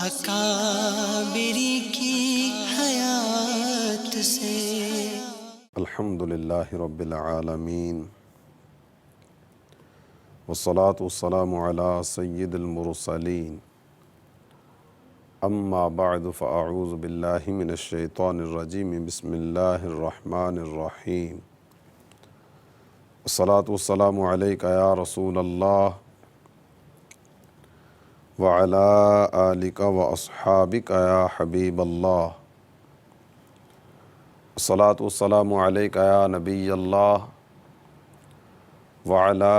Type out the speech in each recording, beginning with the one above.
اکابری کی حیات سے۔ الحمدللہ رب العالمین والصلاة والسلام علی سید المرسلین، اما بعد فاعوذ باللہ من الشیطان الرجیم، بسم اللہ الرحمن الرحیم۔ الصلاة والسلام علیک یا رسول اللہ وعلی آلک واصحابک یا حبیب اللہ۔ الصلاة والسلام علیک یا نبی اللہ وعلی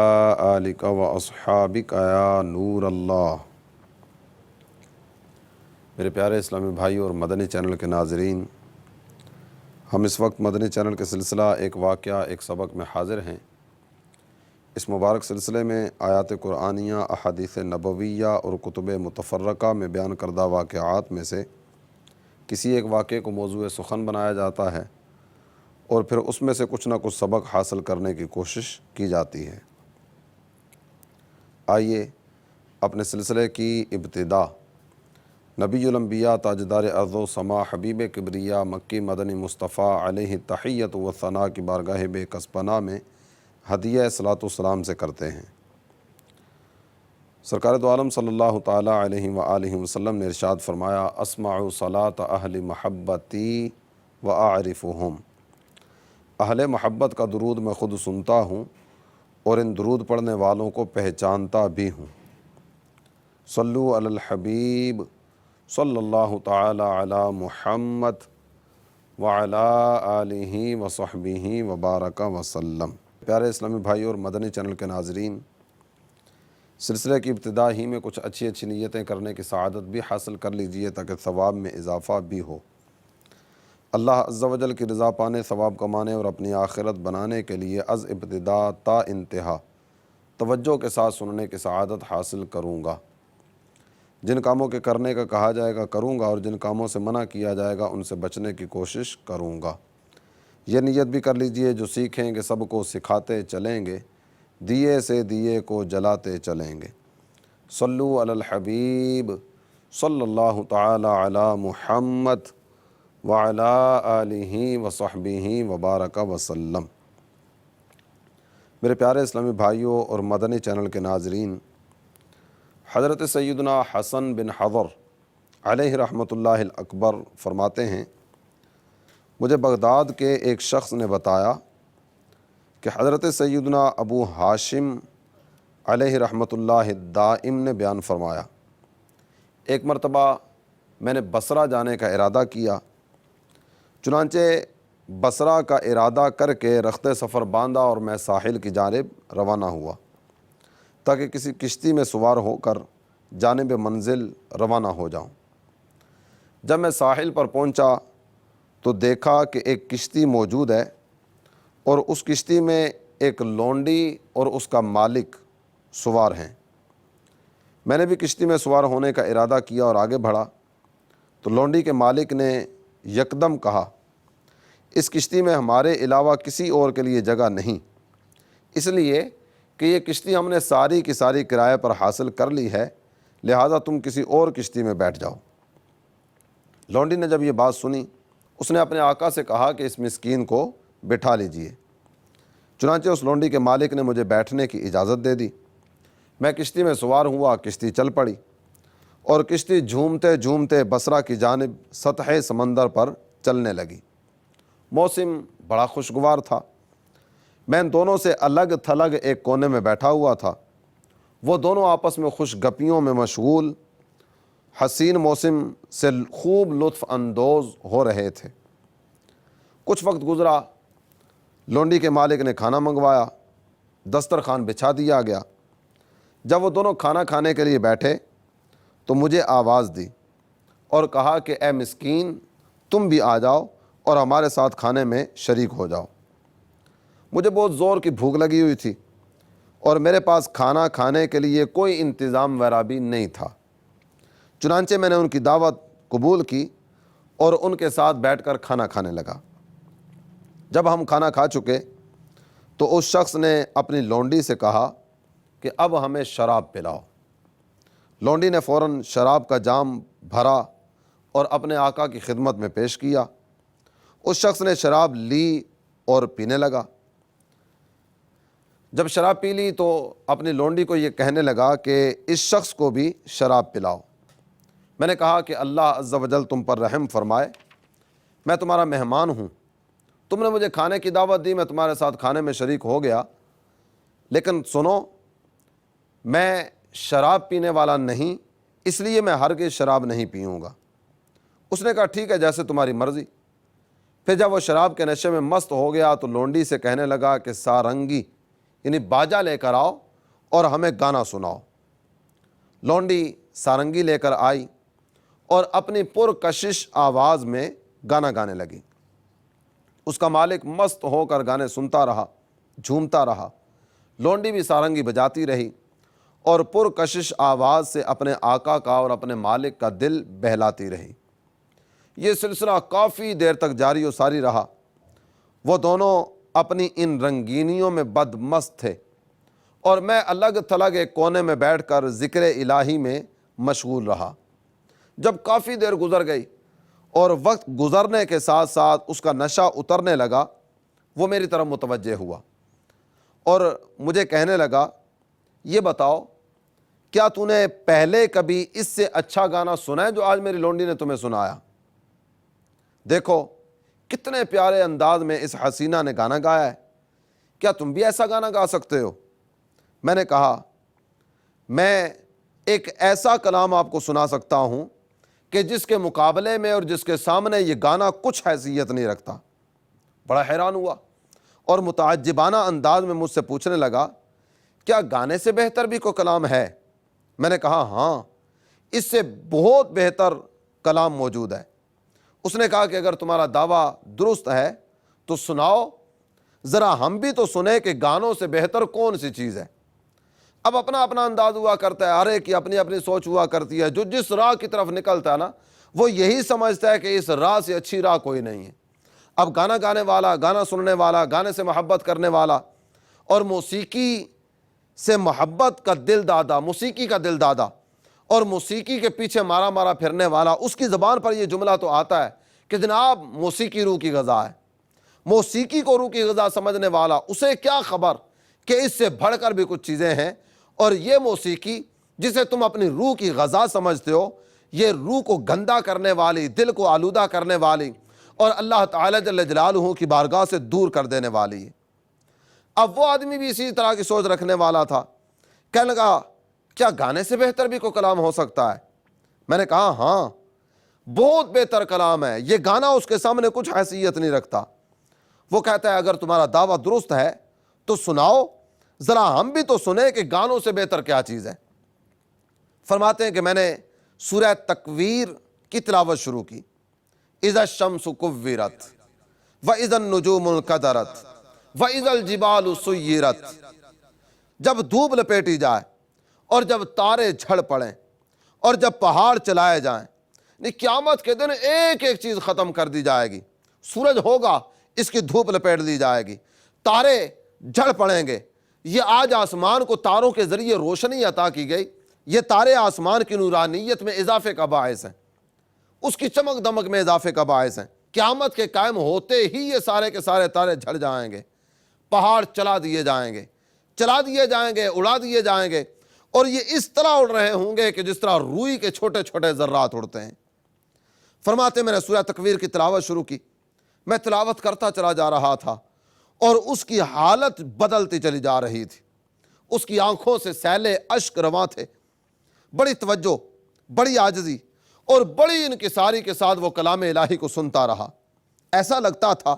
آلک واصحابک یا نور اللہ۔ میرے پیارے اسلامی بھائیوں اور مدنی چینل کے ناظرین، ہم اس وقت مدنی چینل کے سلسلہ ایک واقعہ ایک سبق میں حاضر ہیں۔ اس مبارک سلسلے میں آیات قرآنیہ، احادیث نبویہ اور کتب متفرقہ میں بیان کردہ واقعات میں سے کسی ایک واقعے کو موضوع سخن بنایا جاتا ہے اور پھر اس میں سے کچھ نہ کچھ سبق حاصل کرنے کی کوشش کی جاتی ہے۔ آئیے اپنے سلسلے کی ابتدا نبی الانبیاء تاجدار ارض و سما حبیب کبریا مکی مدنی مصطفیٰ علیہ تحیت و ثناء کی بارگاہ بے کس پناہ میں ہدیہ صلاۃ والسلام سے کرتے ہیں۔ سرکار دو عالم صلی اللہ تعالیٰ علیہ وآلہ وسلم نے ارشاد فرمایا، اسمع صلاۃ اہل محبتی و اعرفہم۔ اہل محبت کا درود میں خود سنتا ہوں اور ان درود پڑھنے والوں کو پہچانتا بھی ہوں۔ صلو علی الحبیب صلی اللہ تعالی علی محمد وعلی آلہ وصحبہ وبارک وسلم۔ پیارے اسلامی بھائی اور مدنی چینل کے ناظرین، سلسلے کی ابتدا ہی میں کچھ اچھی نیتیں کرنے کی سعادت بھی حاصل کر لیجئے تاکہ ثواب میں اضافہ بھی ہو۔ اللہ عز و جل کی رضا پانے، ثواب کمانے اور اپنی آخرت بنانے کے لیے از ابتدا تا انتہا توجہ کے ساتھ سننے کی سعادت حاصل کروں گا۔ جن کاموں کے کرنے کا کہا جائے گا کروں گا، اور جن کاموں سے منع کیا جائے گا ان سے بچنے کی کوشش کروں گا۔ یہ نیت بھی کر لیجئے، جو سیکھیں گے سب کو سکھاتے چلیں گے، دیے سے دیے کو جلاتے چلیں گے۔ صلو علی الحبیب صلی اللہ تعالی علی محمد وعلی آلہ وصحبہ وبارک وسلم۔ میرے پیارے اسلامی بھائیوں اور مدنی چینل کے ناظرین، حضرت سیدنا حسن بن حضر علیہ رحمۃ اللہ الاکبر فرماتے ہیں، مجھے بغداد کے ایک شخص نے بتایا کہ حضرت سیدنا ابو ہاشم علیہ رحمۃ اللہ الدائم نے بیان فرمایا، ایک مرتبہ میں نے بصرہ جانے کا ارادہ کیا، چنانچہ بصرہ کا ارادہ کر کے رخت سفر باندھا اور میں ساحل کی جانب روانہ ہوا تاکہ کسی کشتی میں سوار ہو کر جانب منزل روانہ ہو جاؤں۔ جب میں ساحل پر پہنچا تو دیکھا کہ ایک کشتی موجود ہے اور اس کشتی میں ایک لونڈی اور اس کا مالک سوار ہیں۔ میں نے بھی کشتی میں سوار ہونے کا ارادہ کیا اور آگے بڑھا تو لونڈی کے مالک نے یکدم کہا، اس کشتی میں ہمارے علاوہ کسی اور کے لیے جگہ نہیں، اس لیے کہ یہ کشتی ہم نے ساری کی ساری کرائے پر حاصل کر لی ہے، لہٰذا تم کسی اور کشتی میں بیٹھ جاؤ۔ لونڈی نے جب یہ بات سنی، اس نے اپنے آقا سے کہا کہ اس مسکین کو بٹھا لیجئے۔ چنانچہ اس لونڈی کے مالک نے مجھے بیٹھنے کی اجازت دے دی۔ میں کشتی میں سوار ہوا، کشتی چل پڑی اور کشتی جھومتے جھومتے بصرہ کی جانب سطح سمندر پر چلنے لگی۔ موسم بڑا خوشگوار تھا۔ میں ان دونوں سے الگ تھلگ ایک کونے میں بیٹھا ہوا تھا۔ وہ دونوں آپس میں خوش گپیوں میں مشغول حسین موسم سے خوب لطف اندوز ہو رہے تھے۔ کچھ وقت گزرا، لونڈی کے مالک نے کھانا منگوایا، دسترخوان بچھا دیا گیا۔ جب وہ دونوں کھانا کھانے کے لیے بیٹھے تو مجھے آواز دی اور کہا کہ اے مسکین، تم بھی آ جاؤ اور ہمارے ساتھ کھانے میں شریک ہو جاؤ۔ مجھے بہت زور کی بھوک لگی ہوئی تھی اور میرے پاس کھانا کھانے کے لیے کوئی انتظام وغیرہ بھی نہیں تھا، چنانچہ میں نے ان کی دعوت قبول کی اور ان کے ساتھ بیٹھ کر کھانا کھانے لگا۔ جب ہم کھانا کھا چکے تو اس شخص نے اپنی لونڈی سے کہا کہ اب ہمیں شراب پلاؤ۔ لونڈی نے فوراً شراب کا جام بھرا اور اپنے آقا کی خدمت میں پیش کیا۔ اس شخص نے شراب لی اور پینے لگا۔ جب شراب پی لی تو اپنی لونڈی کو یہ کہنے لگا کہ اس شخص کو بھی شراب پلاؤ۔ میں نے کہا کہ اللہ عز و جل تم پر رحم فرمائے، میں تمہارا مہمان ہوں، تم نے مجھے کھانے کی دعوت دی، میں تمہارے ساتھ کھانے میں شریک ہو گیا، لیکن سنو، میں شراب پینے والا نہیں، اس لیے میں ہرگز شراب نہیں پیوں گا۔ اس نے کہا ٹھیک ہے، جیسے تمہاری مرضی۔ پھر جب وہ شراب کے نشے میں مست ہو گیا تو لونڈی سے کہنے لگا کہ سارنگی یعنی باجا لے کر آؤ اور ہمیں گانا سناؤ۔ لونڈی سارنگی لے کر آئی اور اپنی پرکشش آواز میں گانا گانے لگی۔ اس کا مالک مست ہو کر گانے سنتا رہا، جھومتا رہا۔ لونڈی بھی سارنگی بجاتی رہی اور پرکشش آواز سے اپنے آقا کا اور اپنے مالک کا دل بہلاتی رہی۔ یہ سلسلہ کافی دیر تک جاری و ساری رہا۔ وہ دونوں اپنی ان رنگینیوں میں بد مست تھے اور میں الگ تھلگ ایک کونے میں بیٹھ کر ذکر الہی میں مشغول رہا۔ جب کافی دیر گزر گئی اور وقت گزرنے کے ساتھ ساتھ اس کا نشہ اترنے لگا، وہ میری طرف متوجہ ہوا اور مجھے کہنے لگا یہ بتاؤ کیا تو نے پہلے کبھی اس سے اچھا گانا سنا ہے جو آج میری لونڈی نے تمہیں سنایا؟ دیکھو کتنے پیارے انداز میں اس حسینہ نے گانا گایا ہے، کیا تم بھی ایسا گانا گا سکتے ہو؟ میں نے کہا میں ایک ایسا کلام آپ کو سنا سکتا ہوں کہ جس کے مقابلے میں اور جس کے سامنے یہ گانا کچھ حیثیت نہیں رکھتا۔ بڑا حیران ہوا اور متعجبانہ انداز میں مجھ سے پوچھنے لگا کیا گانے سے بہتر بھی کوئی کلام ہے؟ میں نے کہا ہاں، اس سے بہت بہتر کلام موجود ہے۔ اس نے کہا کہ اگر تمہارا دعویٰ درست ہے تو سناؤ، ذرا ہم بھی تو سنیں کہ گانوں سے بہتر کون سی چیز ہے۔ اب اپنا اپنا انداز ہوا کرتا ہے، ہر ایک کی اپنی اپنی سوچ ہوا کرتی ہے۔ جو جس راہ کی طرف نکلتا ہے نا، وہ یہی سمجھتا ہے کہ اس راہ سے اچھی راہ کوئی نہیں ہے۔ اب گانا گانے والا، گانا سننے والا، گانے سے محبت کرنے والا اور موسیقی سے محبت کا دل دادا، موسیقی کا دل دادا اور موسیقی کے پیچھے مارا مارا پھرنے والا، اس کی زبان پر یہ جملہ تو آتا ہے کہ جناب موسیقی روح کی غذا ہے۔ موسیقی کو روح کی غذا سمجھنے والا، اسے کیا خبر کہ اس سے بڑھ کر بھی کچھ چیزیں ہیں، اور یہ موسیقی جسے تم اپنی روح کی غذا سمجھتے ہو، یہ روح کو گندا کرنے والی، دل کو آلودہ کرنے والی اور اللہ تعالی جل جلالہ کی بارگاہ سے دور کر دینے والی ہے۔ اب وہ آدمی بھی اسی طرح کی سوچ رکھنے والا تھا، کہنے لگا کیا گانے سے بہتر بھی کوئی کلام ہو سکتا ہے؟ میں نے کہا ہاں، بہت بہتر کلام ہے، یہ گانا اس کے سامنے کچھ حیثیت نہیں رکھتا۔ وہ کہتا ہے اگر تمہارا دعویٰ درست ہے تو سناؤ، ذرا ہم بھی تو سنیں کہ گانوں سے بہتر کیا چیز ہے۔ فرماتے ہیں کہ میں نے سورہ تکویر کی تلاوت شروع کی۔ اذا الشمس کورت واذا النجوم انکدرت واذا الجبال سیرت، جب دھوپ لپیٹی جائے اور جب تارے جھڑ پڑیں اور جب پہاڑ چلائے جائیں، قیامت کے دن ایک ایک چیز ختم کر دی جائے گی۔ سورج ہوگا، اس کی دھوپ لپیٹ دی جائے گی، تارے جھڑ پڑیں گے۔ یہ آج آسمان کو تاروں کے ذریعے روشنی عطا کی گئی، یہ تارے آسمان کی نورانیت میں اضافے کا باعث ہیں، اس کی چمک دمک میں اضافے کا باعث ہیں۔ قیامت کے قائم ہوتے ہی یہ سارے کے سارے تارے جھڑ جائیں گے، پہاڑ چلا دیے جائیں گے، چلا دیے جائیں گے، اڑا دیے جائیں گے، اور یہ اس طرح اڑ رہے ہوں گے کہ جس طرح روئی کے چھوٹے چھوٹے ذرات اڑتے ہیں۔ فرماتے میں نے سورہ تکویر کی تلاوت شروع کی، میں تلاوت کرتا چلا جا رہا تھا اور اس کی حالت بدلتی چلی جا رہی تھی۔ اس کی آنکھوں سے سیلے اشک رواں تھے، بڑی توجہ، بڑی عاجزی اور بڑی انکساری کے ساتھ وہ کلام الہی کو سنتا رہا۔ ایسا لگتا تھا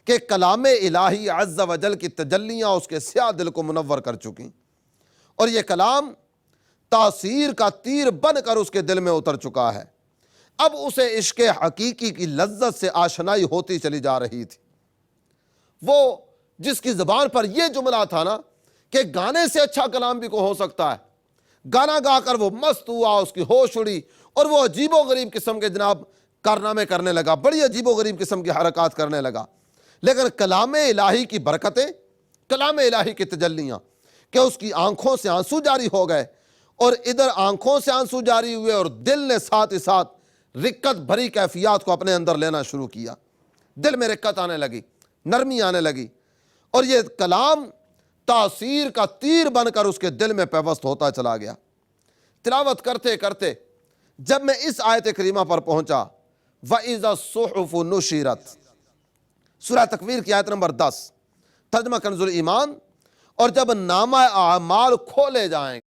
کہ کلام الہی عز و جل کی تجلیاں اس کے سیاہ دل کو منور کر چکی، اور یہ کلام تاثیر کا تیر بن کر اس کے دل میں اتر چکا ہے۔ اب اسے عشق حقیقی کی لذت سے آشنائی ہوتی چلی جا رہی تھی۔ وہ جس کی زبان پر یہ جملہ تھا نا کہ گانے سے اچھا کلام بھی کو ہو سکتا ہے، گانا گا کر وہ مست ہوا، اس کی ہوش اڑی اور وہ عجیب و غریب قسم کے جناب کارنامے کرنے لگا، بڑی عجیب و غریب قسم کی حرکات کرنے لگا۔ لیکن کلام الہی کی برکتیں، کلام الہی کی تجلیاں کہ اس کی آنکھوں سے آنسو جاری ہو گئے، اور ادھر آنکھوں سے آنسو جاری ہوئے اور دل نے ساتھ ہی ساتھ رقت بھری کیفیات کو اپنے اندر لینا شروع کیا. دل میں رقت آنے لگی، نرمی آنے لگی، اور یہ کلام تاثیر کا تیر بن کر اس کے دل میں پیوست ہوتا چلا گیا. تلاوت کرتے کرتے جب میں اس آیت کریمہ پر پہنچا، وَإِذَا الصُّحُفُ نُشِرَتْ، سورہ تکویر کی آیت نمبر 10، ترجمہ کنز الایمان، اور جب نامہ اعمال کھولے جائیں،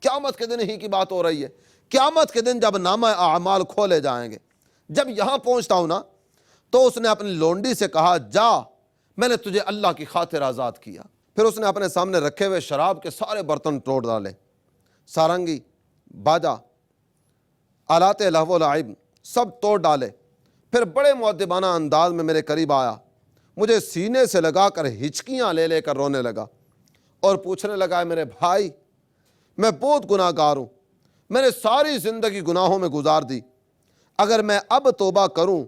قیامت کے دن ہی کی بات ہو رہی ہے، قیامت کے دن جب نامہ اعمال کھولے جائیں گے. جب یہاں پہنچتا ہوں نا تو اس نے اپنی لونڈی سے کہا، جا، میں نے تجھے اللہ کی خاطر آزاد کیا. پھر اس نے اپنے سامنے رکھے ہوئے شراب کے سارے برتن توڑ ڈالے، سارنگی، باجا، آلات لہو و لعب سب توڑ ڈالے. پھر بڑے مؤدبانہ انداز میں میرے قریب آیا، مجھے سینے سے لگا کر ہچکیاں لے لے کر رونے لگا اور پوچھنے لگا، میرے بھائی، میں بہت گناہ گار ہوں، میں نے ساری زندگی گناہوں میں گزار دی، اگر میں اب توبہ کروں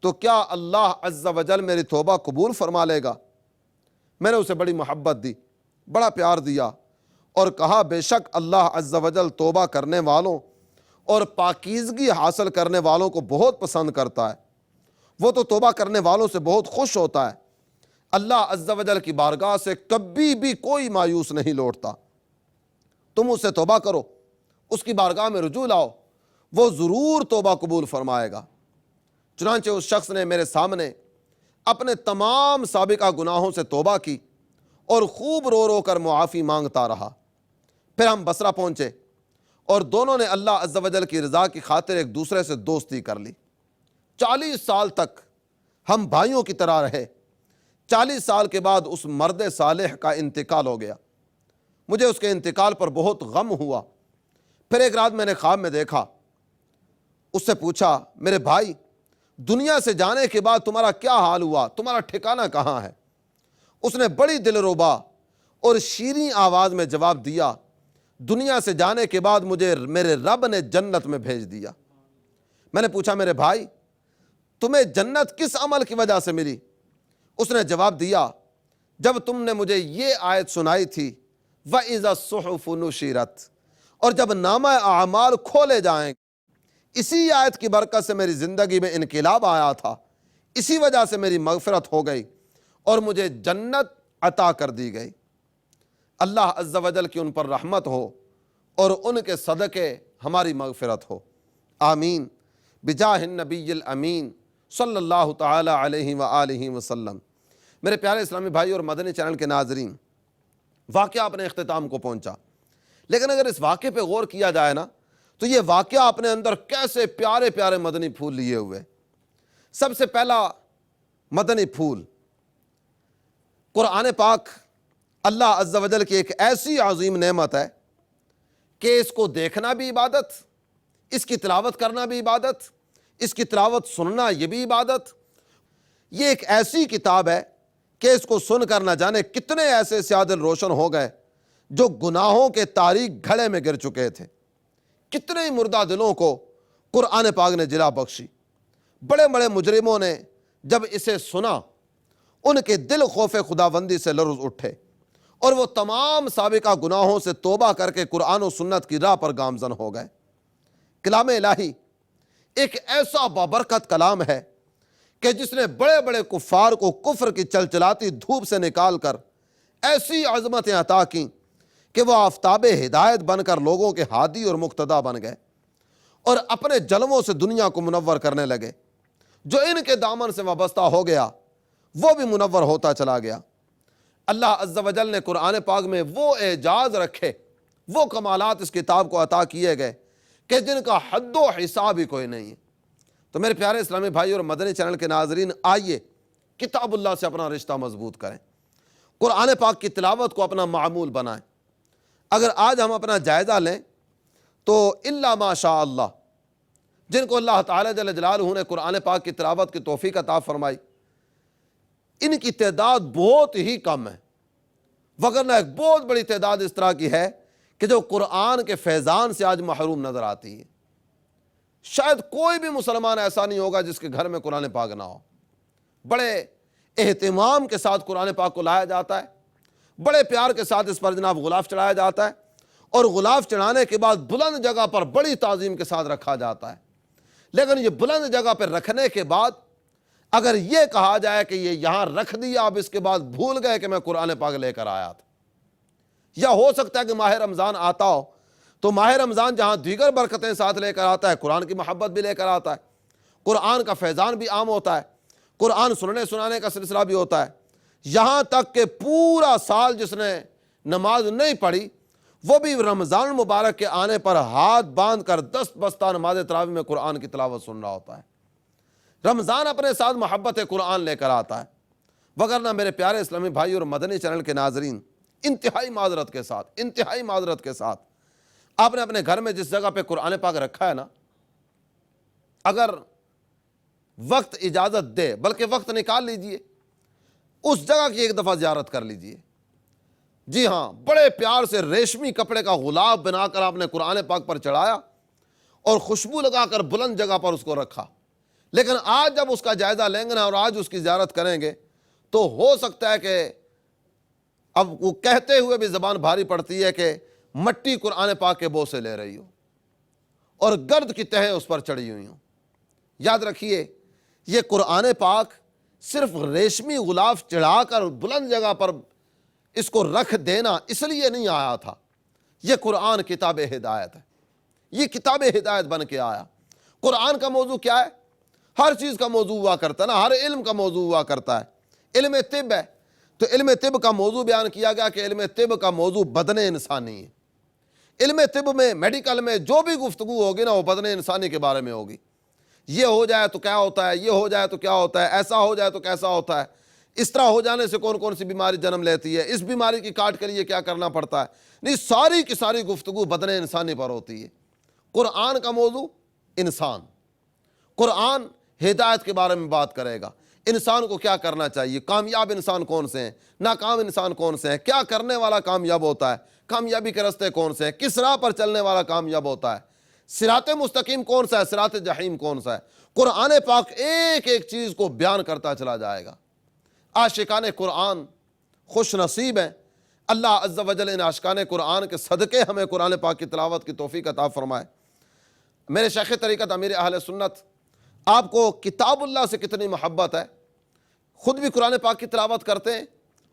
تو کیا اللہ عز و جل میری توبہ قبول فرما لے گا؟ میں نے اسے بڑی محبت دی، بڑا پیار دیا، اور کہا، بے شک اللہ عز و جل توبہ کرنے والوں اور پاکیزگی حاصل کرنے والوں کو بہت پسند کرتا ہے، وہ تو توبہ کرنے والوں سے بہت خوش ہوتا ہے. اللہ عز و جل کی بارگاہ سے کبھی بھی کوئی مایوس نہیں لوٹتا. تم اس سے توبہ کرو، اس کی بارگاہ میں رجوع لاؤ، وہ ضرور توبہ قبول فرمائے گا. چنانچہ اس شخص نے میرے سامنے اپنے تمام سابقہ گناہوں سے توبہ کی اور خوب رو رو کر معافی مانگتا رہا. پھر ہم بصرہ پہنچے اور دونوں نے اللہ عز و جل کی رضا کی خاطر ایک دوسرے سے دوستی کر لی. 40 سال تک ہم بھائیوں کی طرح رہے. 40 سال کے بعد اس مرد صالح کا انتقال ہو گیا. مجھے اس کے انتقال پر بہت غم ہوا. پھر ایک رات میں نے خواب میں دیکھا، اس سے پوچھا، میرے بھائی، دنیا سے جانے کے بعد تمہارا کیا حال ہوا؟ تمہارا ٹھکانہ کہاں ہے؟ اس نے بڑی دلربا اور شیریں آواز میں جواب دیا، دنیا سے جانے کے بعد مجھے میرے رب نے جنت میں بھیج دیا. میں نے پوچھا، میرے بھائی، تمہیں جنت کس عمل کی وجہ سے ملی؟ اس نے جواب دیا، جب تم نے مجھے یہ آیت سنائی تھی، وَإِذَا الصُّحُفُ نُشِرَتْ، اور جب نامہ اعمال کھولے جائیں، اسی آیت کی برکت سے میری زندگی میں انقلاب آیا تھا، اسی وجہ سے میری مغفرت ہو گئی اور مجھے جنت عطا کر دی گئی. اللہ عز و جل کی ان پر رحمت ہو اور ان کے صدقے ہماری مغفرت ہو، آمین، بجاہ النبی الامین صلی اللہ تعالی علیہ وآلہ وسلم. میرے پیارے اسلامی بھائی اور مدنی چینل کے ناظرین، واقعہ اپنے اختتام کو پہنچا، لیکن اگر اس واقعے پہ غور کیا جائے نا تو یہ واقعہ اپنے اندر کیسے پیارے پیارے مدنی پھول لیے ہوئے. سب سے پہلا مدنی پھول، قرآن پاک اللہ عز و جل کی ایک ایسی عظیم نعمت ہے کہ اس کو دیکھنا بھی عبادت، اس کی تلاوت کرنا بھی عبادت، اس کی تلاوت سننا یہ بھی عبادت. یہ ایک ایسی کتاب ہے کہ اس کو سن کر نہ جانے کتنے ایسے سیاہ دل روشن ہو گئے جو گناہوں کے تاریک گھڑے میں گر چکے تھے. کتنے ہی مردہ دلوں کو قرآن پاک نے جلا بخشی. بڑے بڑے مجرموں نے جب اسے سنا، ان کے دل خوف خداوندی سے لرز اٹھے اور وہ تمام سابقہ گناہوں سے توبہ کر کے قرآن و سنت کی راہ پر گامزن ہو گئے. کلام الہی ایک ایسا بابرکت کلام ہے کہ جس نے بڑے بڑے کفار کو کفر کی چلچلاتی دھوپ سے نکال کر ایسی عظمتیں عطا کیں کہ وہ آفتاب ہدایت بن کر لوگوں کے ہادی اور مقتدا بن گئے اور اپنے جلووں سے دنیا کو منور کرنے لگے. جو ان کے دامن سے وابستہ ہو گیا وہ بھی منور ہوتا چلا گیا. اللہ عز و جل نے قرآن پاک میں وہ اعجاز رکھے، وہ کمالات اس کتاب کو عطا کیے گئے کہ جن کا حد و حساب ہی کوئی نہیں ہے. تو میرے پیارے اسلامی بھائی اور مدنی چینل کے ناظرین، آئیے کتاب اللہ سے اپنا رشتہ مضبوط کریں، قرآن پاک کی تلاوت کو اپنا معمول بنائیں. اگر آج ہم اپنا جائزہ لیں تو الا ما شاء اللہ، جن کو اللہ تعالی جل جلالہ نے قرآن پاک کی تلاوت کی توفیق عطا فرمائی، ان کی تعداد بہت ہی کم ہے، وگرنہ ایک بہت بڑی تعداد اس طرح کی ہے کہ جو قرآن کے فیضان سے آج محروم نظر آتی ہے. شاید کوئی بھی مسلمان ایسا نہیں ہوگا جس کے گھر میں قرآن پاک نہ ہو. بڑے اہتمام کے ساتھ قرآن پاک کو لایا جاتا ہے، بڑے پیار کے ساتھ اس پر جناب غلاف چڑھایا جاتا ہے اور غلاف چڑھانے کے بعد بلند جگہ پر بڑی تعظیم کے ساتھ رکھا جاتا ہے۔ لیکن یہ بلند جگہ پہ رکھنے کے بعد اگر یہ کہا جائے کہ یہ یہاں رکھ دیا، اب اس کے بعد بھول گئے کہ میں قرآن پاک لے کر آیا تھا، یا ہو سکتا ہے کہ ماہ رمضان آتا ہو تو ماہ رمضان جہاں دیگر برکتیں ساتھ لے کر آتا ہے، قرآن کی محبت بھی لے کر آتا ہے، قرآن کا فیضان بھی عام ہوتا ہے، قرآن سننے سنانے کا سلسلہ بھی ہوتا ہے، یہاں تک کہ پورا سال جس نے نماز نہیں پڑھی وہ بھی رمضان مبارک کے آنے پر ہاتھ باندھ کر دست بستہ نماز تراویح میں قرآن کی تلاوت سن رہا ہوتا ہے۔ رمضان اپنے ساتھ محبت قرآن لے کر آتا ہے۔ وگرنہ میرے پیارے اسلامی بھائی اور مدنی چینل کے ناظرین، انتہائی معذرت کے ساتھ آپ نے اپنے گھر میں جس جگہ پہ قرآن پاک رکھا ہے نا، اگر وقت اجازت دے، بلکہ وقت نکال لیجئے، اس جگہ کی ایک دفعہ زیارت کر لیجئے۔ جی ہاں، بڑے پیار سے ریشمی کپڑے کا غلاف بنا کر آپ نے قرآن پاک پر چڑھایا اور خوشبو لگا کر بلند جگہ پر اس کو رکھا، لیکن آج جب اس کا جائزہ لیں گے نا اور آج اس کی زیارت کریں گے تو ہو سکتا ہے کہ اب وہ کہتے ہوئے بھی زبان بھاری پڑتی ہے کہ مٹی قرآن پاک کے بوسے لے رہی ہو اور گرد کی تہیں اس پر چڑھی ہوئی ہوں۔ یاد رکھیے، یہ قرآن پاک صرف ریشمی غلاف چڑھا کر بلند جگہ پر اس کو رکھ دینا اس لیے نہیں آیا تھا، یہ قرآن کتاب ہدایت ہے، یہ کتاب ہدایت بن کے آیا۔ قرآن کا موضوع کیا ہے؟ ہر چیز کا موضوع ہوا کرتا ہے نا، ہر علم کا موضوع ہوا کرتا ہے۔ علم طب ہے تو علم طب کا موضوع بیان کیا گیا کہ علم طب کا موضوع بدن انسانی ہے۔ علم طب میں، میڈیکل میں جو بھی گفتگو ہوگی نا وہ بدن انسانی کے بارے میں ہوگی۔ یہ ہو جائے تو کیا ہوتا ہے، یہ ہو جائے تو کیا ہوتا ہے، ایسا ہو جائے تو کیسا ہوتا ہے، اس طرح ہو جانے سے کون کون سی بیماری جنم لیتی ہے، اس بیماری کی کاٹ کے لیے کیا کرنا پڑتا ہے۔ نہیں، ساری کی ساری گفتگو بدن انسانی پر ہوتی ہے۔ قرآن کا موضوع انسان، قرآن ہدایت کے بارے میں بات کرے گا، انسان کو کیا کرنا چاہیے، کامیاب انسان کون سے ہیں، ناکام انسان کون سے ہیں، کیا کرنے والا کامیاب ہوتا ہے، کامیابی کے راستے کون سے ہیں، کس راہ پر چلنے والا کامیاب ہوتا ہے، صراط مستقیم کون سا ہے، صراط جحیم کون سا ہے۔ قرآن پاک ایک ایک چیز کو بیان کرتا چلا جائے گا۔ عاشقان قرآن خوش نصیب ہیں، اللہ عز و جل ان عاشقان قرآن کے صدقے ہمیں قرآن پاک کی تلاوت کی توفیق عطا فرمائے۔ میرے شیخ طریقت امیر اہل سنت، آپ کو کتاب اللہ سے کتنی محبت ہے، خود بھی قرآن پاک کی تلاوت کرتے ہیں،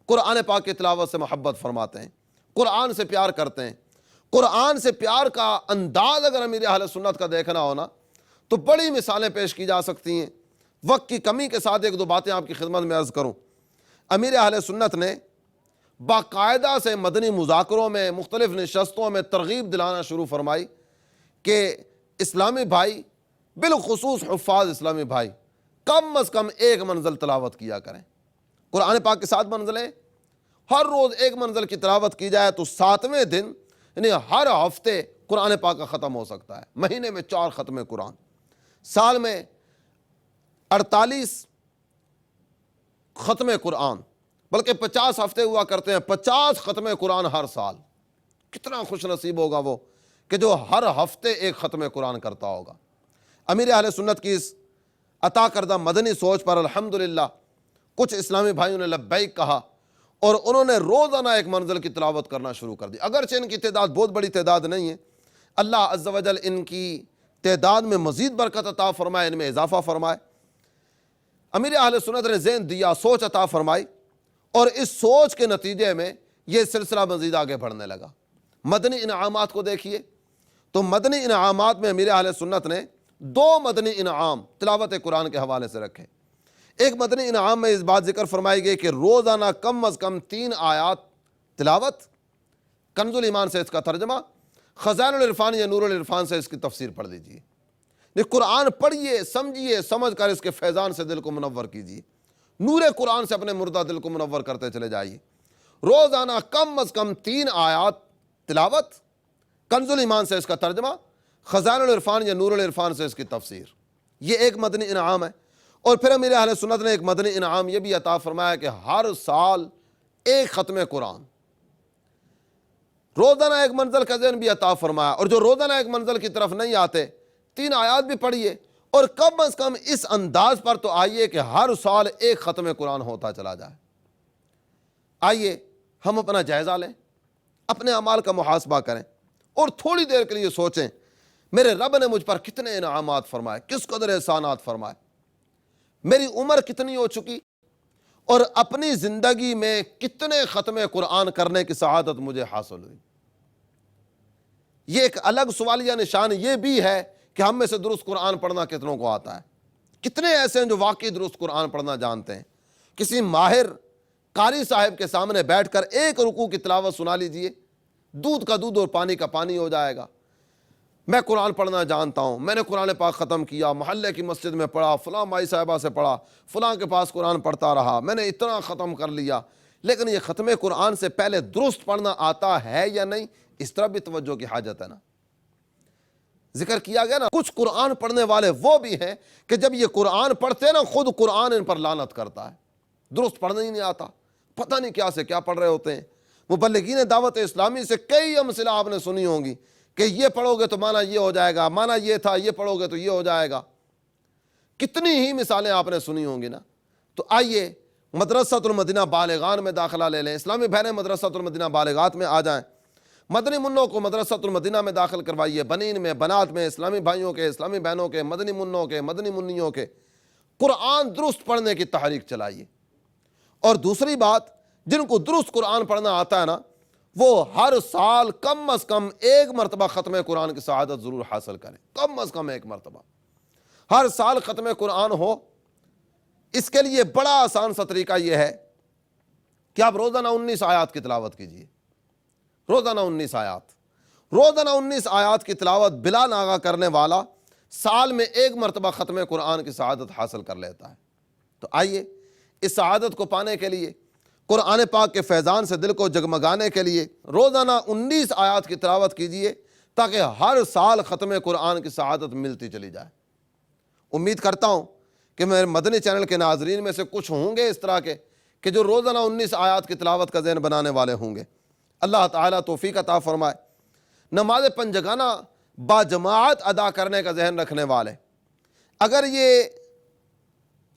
قرآن پاک کی تلاوت سے محبت فرماتے ہیں، قرآن سے پیار کرتے ہیں۔ قرآن سے پیار کا انداز اگر امیر اہل سنت کا دیکھنا ہونا تو بڑی مثالیں پیش کی جا سکتی ہیں۔ وقت کی کمی کے ساتھ ایک دو باتیں آپ کی خدمت میں عرض کروں۔ امیر اہل سنت نے باقاعدہ سے مدنی مذاکروں میں، مختلف نشستوں میں ترغیب دلانا شروع فرمائی کہ اسلامی بھائی، بالخصوص حفاظ اسلامی بھائی، کم از کم ایک منزل تلاوت کیا کریں۔ قرآن پاک کے 7 منزلیں، ہر روز ایک منزل کی تلاوت کی جائے تو 7ویں دن یعنی ہر ہفتے قرآن پاک کا ختم ہو سکتا ہے۔ مہینے میں 4 ختم قرآن، سال میں 48 ختم قرآن، بلکہ 50 ہفتے ہوا کرتے ہیں، 50 ختم قرآن ہر سال۔ کتنا خوش نصیب ہوگا وہ کہ جو ہر ہفتے ایک ختم قرآن کرتا ہوگا۔ امیر اہل سنت کی اس عطا کردہ مدنی سوچ پر الحمدللہ کچھ اسلامی بھائیوں نے لبیک کہا اور انہوں نے روزانہ ایک منزل کی تلاوت کرنا شروع کر دی۔ اگرچہ ان کی تعداد بہت بڑی تعداد نہیں ہے، اللہ عز و جل ان کی تعداد میں مزید برکت عطا فرمائے، ان میں اضافہ فرمائے۔ امیر اہل سنت نے ذہن دیا، سوچ عطا فرمائی، اور اس سوچ کے نتیجے میں یہ سلسلہ مزید آگے بڑھنے لگا۔ مدنی انعامات کو دیکھیے تو مدنی انعامات میں امیر اہل سنت نے 2 مدنی انعام تلاوت قرآن کے حوالے سے رکھے۔ ایک مدنی انعام میں اس بات ذکر فرمائی گئی کہ روزانہ کم از کم 3 آیات تلاوت، کنز الایمان سے اس کا ترجمہ، خزائن العرفان یا نور العرفان سے اس کی تفسیر پڑھ لیجیے۔ قرآن پڑھیے، سمجھیے، سمجھ کر اس کے فیضان سے دل کو منور کیجیے، نور قرآن سے اپنے مردہ دل کو منور کرتے چلے جائیے۔ روزانہ کم از کم 3 آیات تلاوت، کنز الایمان سے اس کا ترجمہ، خزائن العرفان یا نور العرفان سے اس کی تفسیر، یہ ایک مدنی انعام ہے۔ اور پھر امیر اہل سنت نے ایک مدنی انعام یہ بھی عطا فرمایا کہ ہر سال ایک ختم قرآن، روزانہ ایک منزل کا ذہن بھی عطا فرمایا۔ اور جو روزانہ ایک منزل کی طرف نہیں آتے، 3 آیات بھی پڑھیے اور کم از کم اس انداز پر تو آئیے کہ ہر سال ایک ختم قرآن ہوتا چلا جائے۔ آئیے ہم اپنا جائزہ لیں، اپنے اعمال کا محاسبہ کریں۔ اور تھوڑی دیر کے لیے سوچیں میرے رب نے مجھ پر کتنے انعامات فرمائے، کس قدر احسانات فرمائے، میری عمر کتنی ہو چکی اور اپنی زندگی میں کتنے ختم قرآن کرنے کی سعادت مجھے حاصل ہوئی۔ یہ ایک الگ سوالیہ نشان یہ بھی ہے کہ ہم میں سے درست قرآن پڑھنا کتنوں کو آتا ہے، کتنے ایسے ہیں جو واقعی درست قرآن پڑھنا جانتے ہیں۔ کسی ماہر قاری صاحب کے سامنے بیٹھ کر ایک رکوع کی تلاوت سنا لیجئے، دودھ کا دودھ اور پانی کا پانی ہو جائے گا۔ میں قرآن پڑھنا جانتا ہوں، میں نے قرآن پاک ختم کیا، محلے کی مسجد میں پڑھا، فلاں مائی صاحبہ سے پڑھا، فلاں کے پاس قرآن پڑھتا رہا، میں نے اتنا ختم کر لیا۔ لیکن یہ ختم قرآن سے پہلے درست پڑھنا آتا ہے یا نہیں، اس طرح بھی توجہ کی حاجت ہے نا۔ ذکر کیا گیا نا، کچھ قرآن پڑھنے والے وہ بھی ہیں کہ جب یہ قرآن پڑھتے ہیں نا خود قرآن ان پر لعنت کرتا ہے، درست پڑھنا ہی نہیں آتا، پتہ نہیں کیا سے کیا پڑھ رہے ہوتے ہیں۔ مبلغین دعوت اسلامی سے کئی امثلہ آپ نے سنی ہوں گی کہ یہ پڑھو گے تو معنی یہ ہو جائے گا، معنی یہ تھا، یہ پڑھو گے تو یہ ہو جائے گا، کتنی ہی مثالیں آپ نے سنی ہوں گی نا۔ تو آئیے مدرسۃ المدینہ بالغان میں داخلہ لے لیں، اسلامی بہنیں مدرسۃ المدینہ بالغات میں آ جائیں، مدنی منوں کو مدرسۃ المدینہ میں داخل کروائیے، بنین میں، بنات میں، اسلامی بھائیوں کے، اسلامی بہنوں کے، مدنی منوں کے، مدنی منیوں کے قرآن درست پڑھنے کی تحریک چلائیے۔ اور دوسری بات، جن کو درست قرآن پڑھنا آتا ہے نا، وہ ہر سال کم از کم ایک مرتبہ ختم قرآن کی سعادت ضرور حاصل کریں، کم از کم ایک مرتبہ ہر سال ختم قرآن ہو۔ اس کے لیے بڑا آسان سا طریقہ یہ ہے کہ آپ روزانہ 19 آیات کی تلاوت کیجیے، روزانہ 19 آیات، روزانہ 19 آیات کی تلاوت بلا ناغہ کرنے والا سال میں ایک مرتبہ ختم قرآن کی سعادت حاصل کر لیتا ہے۔ تو آئیے اس سعادت کو پانے کے لیے، قرآن پاک کے فیضان سے دل کو جگمگانے کے لیے روزانہ 19 آیات کی تلاوت کیجیے تاکہ ہر سال ختم قرآن کی سعادت ملتی چلی جائے۔ امید کرتا ہوں کہ میرے مدنی چینل کے ناظرین میں سے کچھ ہوں گے اس طرح کے کہ جو روزانہ 19 آیات کی تلاوت کا ذہن بنانے والے ہوں گے۔ اللہ تعالیٰ توفیق عطا فرمائے۔ نماز پنجگانہ با جماعت ادا کرنے کا ذہن رکھنے والے، اگر یہ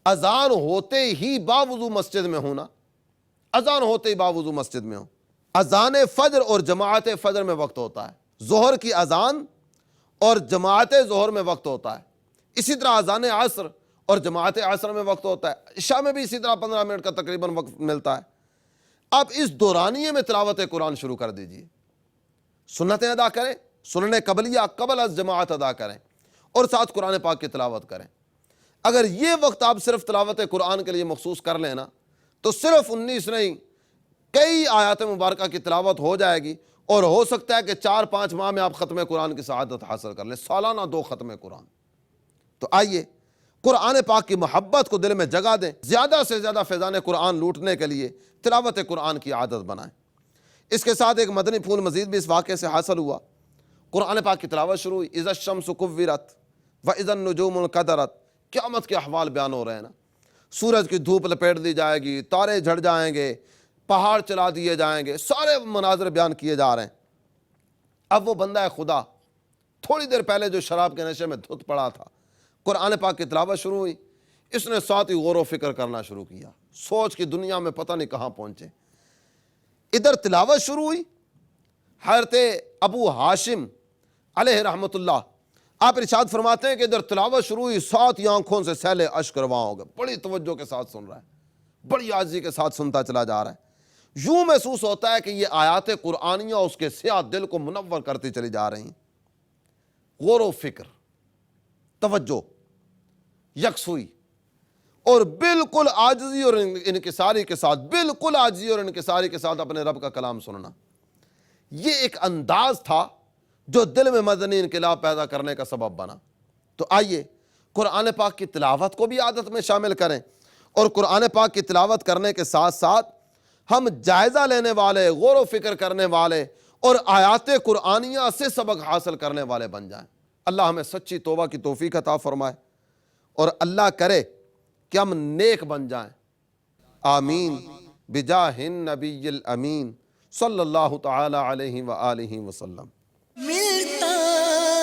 اذان ہوتے ہی باوضو مسجد میں ہونا، اذان ہوتے ہی باوضو مسجد میں ہو، اذان فجر اور جماعت فجر میں وقت ہوتا ہے، ظہر کی اذان اور جماعت ظہر میں وقت ہوتا ہے، اسی طرح اذان عصر اور جماعت عصر میں وقت ہوتا ہے، عشاء میں بھی اسی طرح 15 منٹ کا تقریباً وقت ملتا ہے۔ آپ اس دورانیے میں تلاوت قرآن شروع کر دیجئے، سنتیں ادا کریں، سنن قبلیہ قبل از جماعت ادا کریں اور ساتھ قرآن پاک کی تلاوت کریں۔ اگر یہ وقت آپ صرف تلاوت قرآن کے لیے مخصوص کر لینا تو صرف 19 نہیں، کئی آیات مبارکہ کی تلاوت ہو جائے گی، اور ہو سکتا ہے کہ 4-5 ماہ میں آپ ختم قرآن کی سعادت حاصل کر لیں، سالانہ 2 ختم قرآن۔ تو آئیے قرآن پاک کی محبت کو دل میں جگہ دیں، زیادہ سے زیادہ فیضان قرآن لوٹنے کے لیے تلاوت قرآن کی عادت بنائیں۔ اس کے ساتھ ایک مدنی پھول مزید بھی اس واقعے سے حاصل ہوا۔ قرآن پاک کی تلاوت شروع ہوئی، اذا الشمس کورت واذا النجوم انکدرت، قیامت کے احوال بیان ہو رہے ہیں نا، سورج کی دھوپ لپیٹ دی جائے گی، تارے جھڑ جائیں گے، پہاڑ چلا دیے جائیں گے، سارے مناظر بیان کیے جا رہے ہیں۔ اب وہ بندہ خدا تھوڑی دیر پہلے جو شراب کے نشے میں دھت پڑا تھا، قرآن پاک کی تلاوت شروع ہوئی، اس نے ساتھ ہی غور و فکر کرنا شروع کیا، سوچ کی دنیا میں پتہ نہیں کہاں پہنچے۔ ادھر تلاوت شروع ہوئی، حضرت ابو ہاشم علیہ رحمت اللہ آپ ارشاد فرماتے ہیں کہ ادھر تلاوت شروع ہوئی، ساتھ ہی آنکھوں سے سیلے اشک رواں ہو گئے، بڑی توجہ کے ساتھ سن رہا ہے، بڑی عاجزی کے ساتھ سنتا چلا جا رہا ہے۔ یوں محسوس ہوتا ہے کہ یہ آیات قرآنیہ اس کے سیاہ دل کو منور کرتی چلی جا رہی ہیں۔ غور و فکر، توجہ، یکسوئی اور بالکل عاجزی اور انکساری کے ساتھ، بالکل عاجزی اور انکساری کے ساتھ اپنے رب کا کلام سننا، یہ ایک انداز تھا جو دل میں مدنی انقلاب پیدا کرنے کا سبب بنا۔ تو آئیے قرآن پاک کی تلاوت کو بھی عادت میں شامل کریں، اور قرآن پاک کی تلاوت کرنے کے ساتھ ساتھ ہم جائزہ لینے والے، غور و فکر کرنے والے اور آیات قرآنیہ سے سبق حاصل کرنے والے بن جائیں۔ اللہ ہمیں سچی توبہ کی توفیق عطا فرمائے، اور اللہ کرے کہ ہم نیک بن جائیں، آمین بجاہ النبی الامین صلی اللہ تعالی علیہ وآلہ وسلم۔ ملتا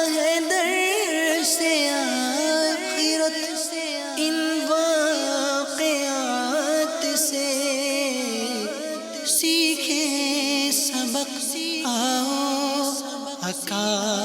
ہے در سے آخرت ان واقعات سے، سیکھیں سبق آؤ زکات